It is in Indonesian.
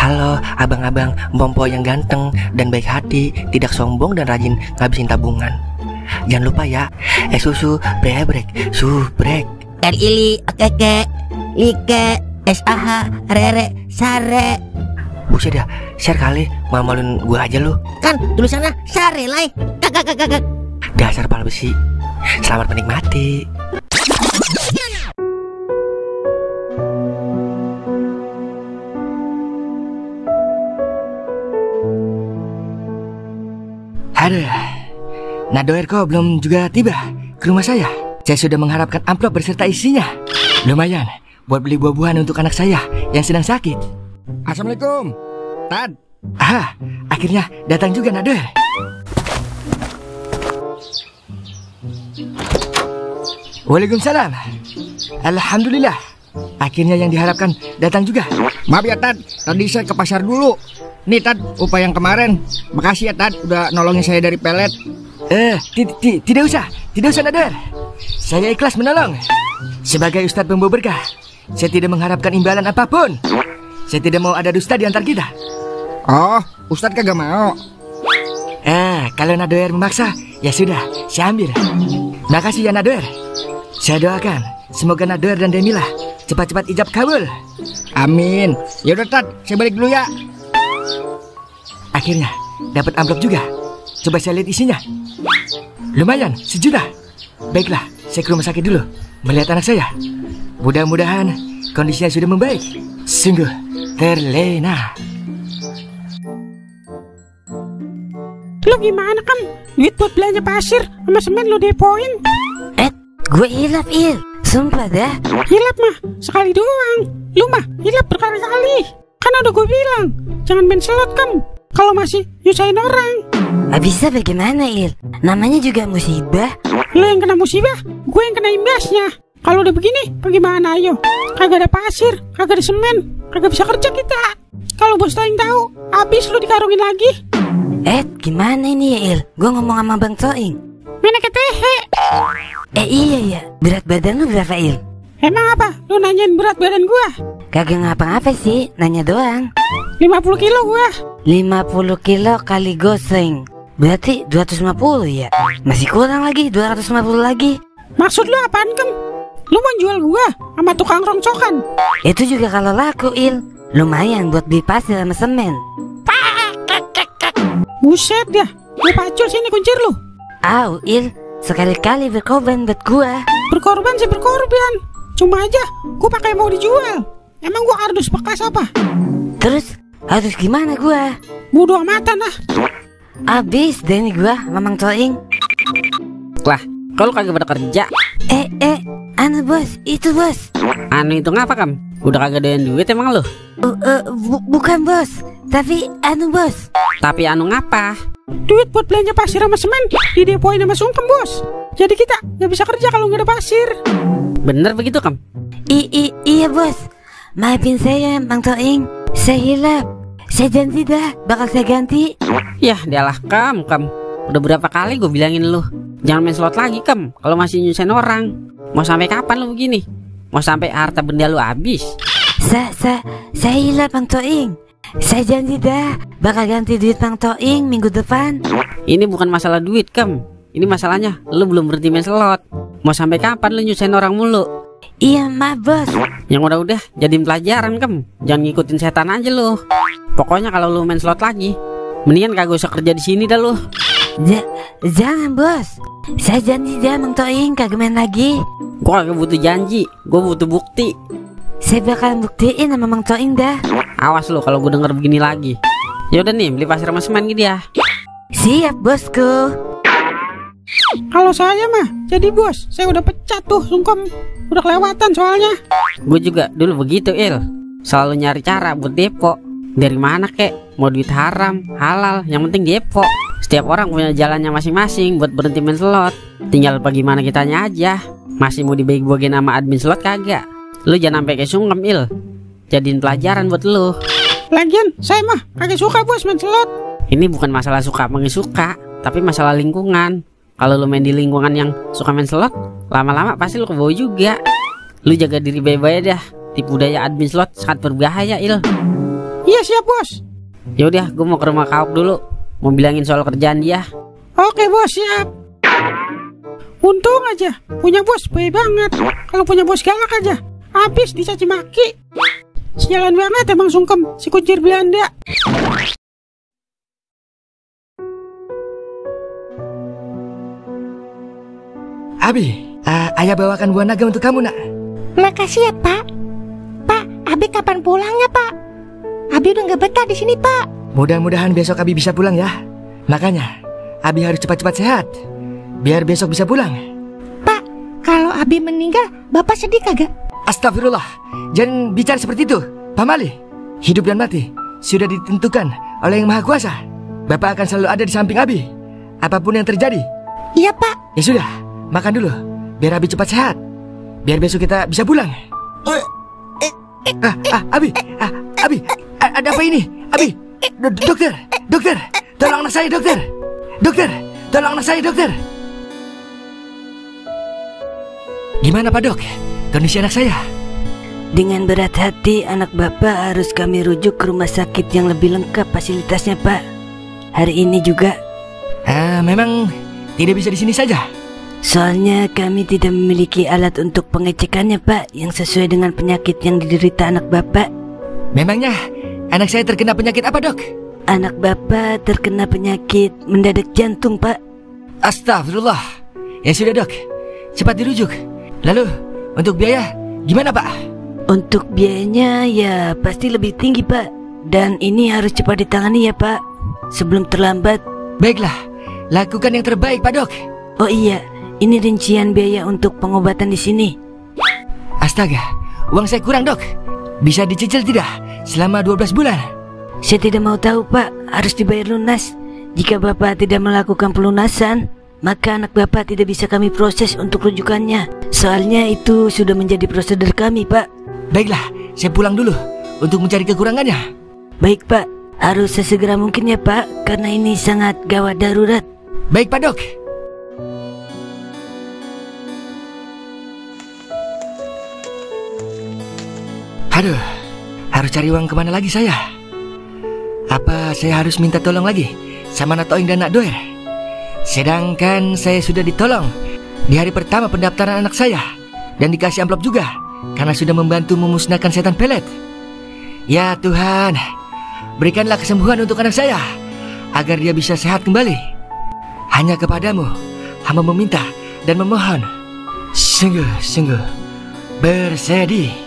Halo abang-abang Bompo yang ganteng dan baik hati, tidak sombong dan rajin ngabisin tabungan. Jangan lupa ya, susu brebrek, subrek. Ili, keke, like, SAH, rere, sare. Buset dah, share kali, malu-maluin gue aja lu. Kan tulisannya sare lai. Kakak. Dasar pala besi. Selamat menikmati. Aduh, Nadoer kok belum juga tiba ke rumah saya. Saya sudah mengharapkan amplop berserta isinya. Lumayan buat beli buah-buahan untuk anak saya yang sedang sakit. Assalamualaikum, Tad. Akhirnya datang juga Nadoer. Waalaikumsalam. Alhamdulillah, akhirnya yang diharapkan datang juga. Maaf ya Tad, tadi saya ke pasar dulu. Nih Tad, upah yang kemarin. Makasih ya Tad, udah nolongin saya dari pelet. Tidak usah Nadoer. Saya ikhlas menolong. Sebagai Ustadz pembawa berkah, saya tidak mengharapkan imbalan apapun. Saya tidak mau ada dusta di antar kita. Oh, Ustadz kagak mau. Kalau Nadoer memaksa, ya sudah, saya ambil. Makasih ya Nadoer. Saya doakan semoga Nadoer dan Demila cepat-cepat ijab kabul. Amin. Yaudah Tad, saya balik dulu ya. Akhirnya dapat amplop juga. Coba saya lihat isinya. Lumayan, 1 juta. Baiklah, saya ke rumah sakit dulu melihat anak saya. Mudah-mudahan kondisinya sudah membaik. Sungguh terlena. Lo gimana kan? Duit buat belanja pasir sama semen lo depoin. Gue hilap Il, sumpah dah. Hilap mah sekali doang. Lu mah hilap berkali-kali. Kan udah gue bilang jangan main slot kamu kalau masih nyusahin orang. Bisa bagaimana Il? Namanya juga musibah. Lo yang kena musibah, gue yang kena imbasnya. Kalau udah begini, bagaimana ayo? Kagak ada pasir, kagak ada semen, kagak bisa kerja kita. Kalau bos Toing tahu, habis lo dikarungin lagi. Gimana ini ya Il? Gue ngomong sama Bang Toing. Mana ketehe? Iya ya, berat badan lu berapa Il? Emang apa? Lu nanyain berat badan gua? Kagak ngapa-ngapa sih, nanya doang. 50 kilo gua. 50 kilo kali goseng, berarti 250 ya? Masih kurang lagi, 250 lagi. Maksud lu apaan Kem? Lu mau jual gua sama tukang rongcokan? Itu juga kalau laku Il. Lumayan buat beli pasir sama semen. Buset dah, gua pacul sini kuncir lu. Au Il, sekali-kali berkorban buat gua. Berkorban sih berkorban, cuma aja gua pakai mau dijual. Emang gua kardus bekas apa? Terus harus gimana gua? Bodoh amatan ah. Abis deh nih gua, Mamang Toing. Lah, kalau kagak pada kerja. Anu bos, itu bos. Anu itu ngapa Kam? Udah kagak doyan duit emang lo? Bukan bos, tapi anu bos. Tapi anu ngapa? Duit buat belanja pasir sama semen didepoin sama sungkem bos. Jadi kita nggak bisa kerja kalau nggak ada pasir. Bener begitu Kam? Iya bos. Maafin saya Mang Toing, saya hilap. Saya janji dah bakal saya ganti. Yah dialah Kam. Udah berapa kali gue bilangin lu jangan main slot lagi Kam, kalau masih nyusahin orang. Mau sampai kapan lu begini? Mau sampai harta benda lu habis? Saya hilap Mang Toing. Saya janji dah bakal ganti duit Mang Toing minggu depan. Ini bukan masalah duit Kam, ini masalahnya lu belum berhenti main slot. Mau sampai kapan lu nyusahin orang mulu? Iya maaf bos. Yang udah jadiin pelajaran Kam, jangan ngikutin setan aja lu. Pokoknya kalau lu main slot lagi, mendingan kagak usah kerja di sini dah lu. Jangan bos. Saya janji dah Mang Toing kagak main lagi. Gua kagak butuh janji, gua butuh bukti. Saya bakalan buktiin sama Mang Toing dah. Awas lu kalau gue denger begini lagi. Ya udah nih, beli pasir sama semen gitu ya. Siap bosku. Kalau saya mah jadi bos, saya udah pecat tuh sungkem. Udah kelewatan soalnya. Gue juga dulu begitu Il, selalu nyari cara buat depo. Dari mana kek, mau duit haram, halal, yang penting depo. Setiap orang punya jalannya masing-masing buat berhenti main slot. Tinggal bagaimana kitanya aja. Masih mau dibagi-bagiin sama admin slot kagak? Lu jangan sampai kayak sungkem Il, jadiin pelajaran buat lu. Lagian saya mah kagak suka bos main slot. Ini bukan masalah suka apa nggak suka, tapi masalah lingkungan. Kalau lu main di lingkungan yang suka main slot, lama-lama pasti lu kebawa juga. Lu jaga diri baik-baik dah. Tipu daya admin slot sangat berbahaya Il. Iya siap bos. Ya udah, gue mau ke rumah Kaok dulu. Mau bilangin soal kerjaan dia. Oke bos, siap. Untung aja punya bos baik banget. Kalau punya bos galak aja habis dicaci maki. Sialan banget emang sungkem si kuncir Belanda. Abi, ayah bawakan buah naga untuk kamu, nak. Makasih ya, Pak. Pak, Abi kapan pulangnya, Pak? Abi udah nggak betah di sini, Pak. Mudah-mudahan besok Abi bisa pulang ya. Makanya, Abi harus cepat-cepat sehat, biar besok bisa pulang. Pak, kalau Abi meninggal, Bapak sedih kagak? Astagfirullah, jangan bicara seperti itu, Pak Mali. Hidup dan mati sudah ditentukan oleh Yang Maha Kuasa. Bapak akan selalu ada di samping Abi, apapun yang terjadi. Iya, Pak. Ya sudah, makan dulu, biar Abi cepat sehat, biar besok kita bisa pulang. Abi, ada apa ini? Abi, dokter, tolong anak saya, dokter, tolong anak saya, dokter. Gimana Pak Dok, kondisi anak saya? Dengan berat hati anak Bapak harus kami rujuk ke rumah sakit yang lebih lengkap fasilitasnya, Pak. Hari ini juga. Memang tidak bisa di sini saja. Soalnya kami tidak memiliki alat untuk pengecekannya, Pak, yang sesuai dengan penyakit yang diderita anak Bapak. Memangnya anak saya terkena penyakit apa, Dok? Anak Bapak terkena penyakit mendadak jantung, Pak. Astagfirullah. Ya sudah, Dok, cepat dirujuk. Lalu untuk biaya gimana, Pak? Untuk biayanya ya pasti lebih tinggi, Pak. Dan ini harus cepat ditangani ya, Pak, sebelum terlambat. Baiklah, lakukan yang terbaik, Pak Dok. Oh iya, ini rincian biaya untuk pengobatan di sini. Astaga, uang saya kurang, Dok. Bisa dicicil tidak selama 12 bulan? Saya tidak mau tahu, Pak. Harus dibayar lunas. Jika Bapak tidak melakukan pelunasan, maka anak Bapak tidak bisa kami proses untuk rujukannya. Soalnya itu sudah menjadi prosedur kami, Pak. Baiklah, saya pulang dulu untuk mencari kekurangannya. Baik, Pak. Harus sesegera mungkin ya, Pak, karena ini sangat gawat darurat. Baik, Pak Dok. Aduh, harus cari uang kemana lagi saya? Apa saya harus minta tolong lagi sama Nak Toing dan Nak Doer? Sedangkan saya sudah ditolong di hari pertama pendaftaran anak saya, dan dikasih amplop juga karena sudah membantu memusnahkan setan pelet. Ya Tuhan, berikanlah kesembuhan untuk anak saya agar dia bisa sehat kembali. Hanya kepadamu hamba meminta dan memohon. Sungguh bersedih.